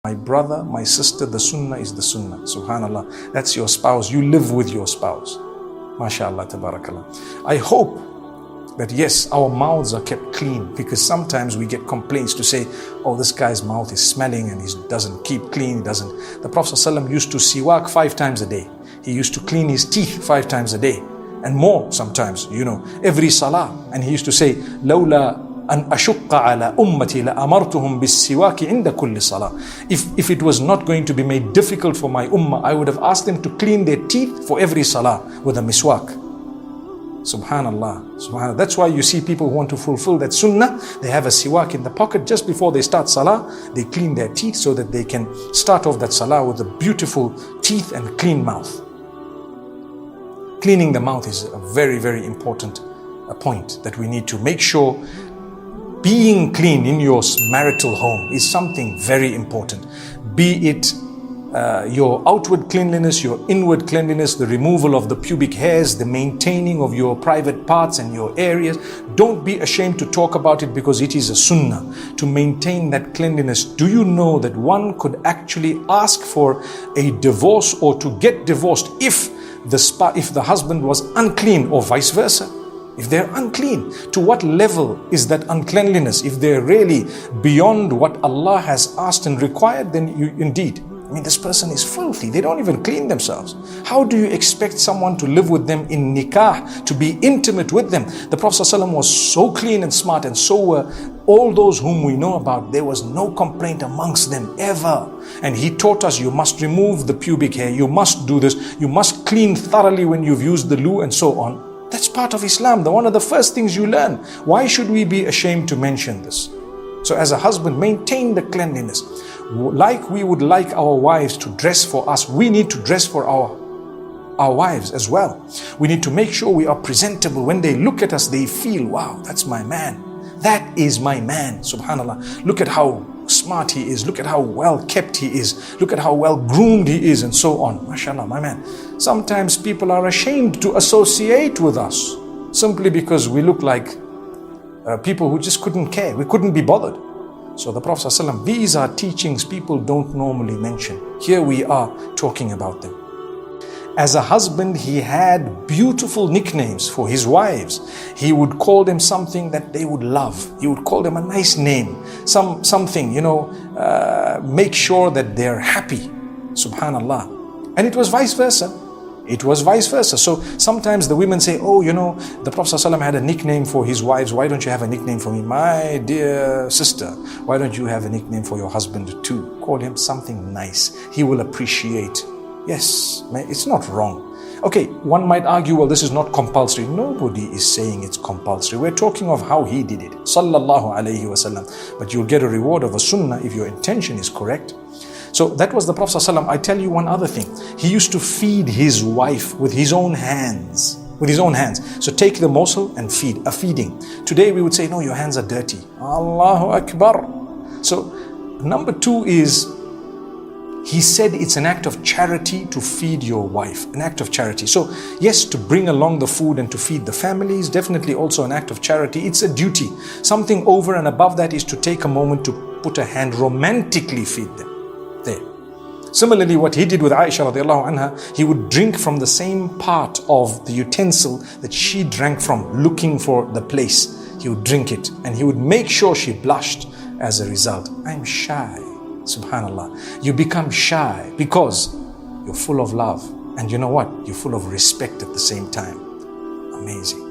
My brother, my sister, the sunnah is the sunnah. Subhanallah. That's your spouse. You live with your spouse. MashaAllah, tabarakallah. I hope that yes, our mouths are kept clean, because sometimes we get complaints to say, oh, this guy's mouth is smelling and he doesn't keep clean. The Prophet ﷺ used to siwak 5 times a day. He used to clean his teeth 5 times a day and more sometimes, every salah. And he used to say, لولا أن أشق على أمتي لأمرتهم بالسواك عند كل صلاة. If it was not going to be made difficult for my ummah, I would have asked them to clean their teeth for every salah with a miswak. Subhanallah, subhanallah. That's why you see people who want to fulfill that sunnah, they have a siwak in the pocket just before they start salah. They clean their teeth so that they can start off that salah with a beautiful teeth and clean mouth. Cleaning the mouth is a very, very important point that we need to make sure. Being clean in your marital home is something very important. Be it your outward cleanliness, your inward cleanliness, the removal of the pubic hairs, the maintaining of your private parts and your areas. Don't be ashamed to talk about it, because it is a sunnah to maintain that cleanliness. Do you know that one could actually ask for a divorce or to get divorced if the husband was unclean, or vice versa? If they're unclean, to what level is that uncleanliness? If they're really beyond what Allah has asked and required, then you indeed, this person is filthy. They don't even clean themselves. How do you expect someone to live with them in nikah, to be intimate with them? The Prophet ﷺ was so clean and smart, and so were all those whom we know about. There was no complaint amongst them ever. And he taught us, you must remove the pubic hair, you must do this, you must clean thoroughly when you've used the loo and so on. That's part of Islam, one of the first things you learn. Why should we be ashamed to mention this? So as a husband, maintain the cleanliness. Like we would like our wives to dress for us, we need to dress for our wives as well. We need to make sure we are presentable. When they look at us, they feel, wow, that's my man. That is my man, subhanallah. Look at how smart he is. Look at how well kept he is. Look at how well groomed he is, and so on. MashaAllah, my man. Sometimes people are ashamed to associate with us simply because we look like people who just couldn't care. We couldn't be bothered. So the Prophet ﷺ, these are teachings people don't normally mention. Here we are talking about them. As a husband, he had beautiful nicknames for his wives. He would call them something that they would love. He would call them a nice name, something, make sure that they're happy. Subhanallah. And it was vice versa. It was vice versa. So sometimes the women say, oh, the Prophet ﷺ had a nickname for his wives. Why don't you have a nickname for me? My dear sister, why don't you have a nickname for your husband too? Call him something nice. He will appreciate. Yes, it's not wrong. Okay, one might argue, well, this is not compulsory. Nobody is saying it's compulsory. We're talking of how he did it. Sallallahu alayhi wasallam. But you'll get a reward of a sunnah if your intention is correct. So that was the Prophet ﷺ. I tell you one other thing. He used to feed his wife with his own hands. So take the morsel and feed, a feeding. Today we would say, no, your hands are dirty. Allahu Akbar. So number 2 is, he said it's an act of charity to feed your wife, an act of charity. So yes, to bring along the food and to feed the family is definitely also an act of charity. It's a duty. Something over and above that is to take a moment to put a hand, romantically feed them. There. Similarly, what he did with Aisha radiallahu anha, he would drink from the same part of the utensil that she drank from, looking for the place. He would drink it and he would make sure she blushed as a result. I'm shy. Subhanallah. You become shy because you're full of love. And you know what? You're full of respect at the same time. Amazing.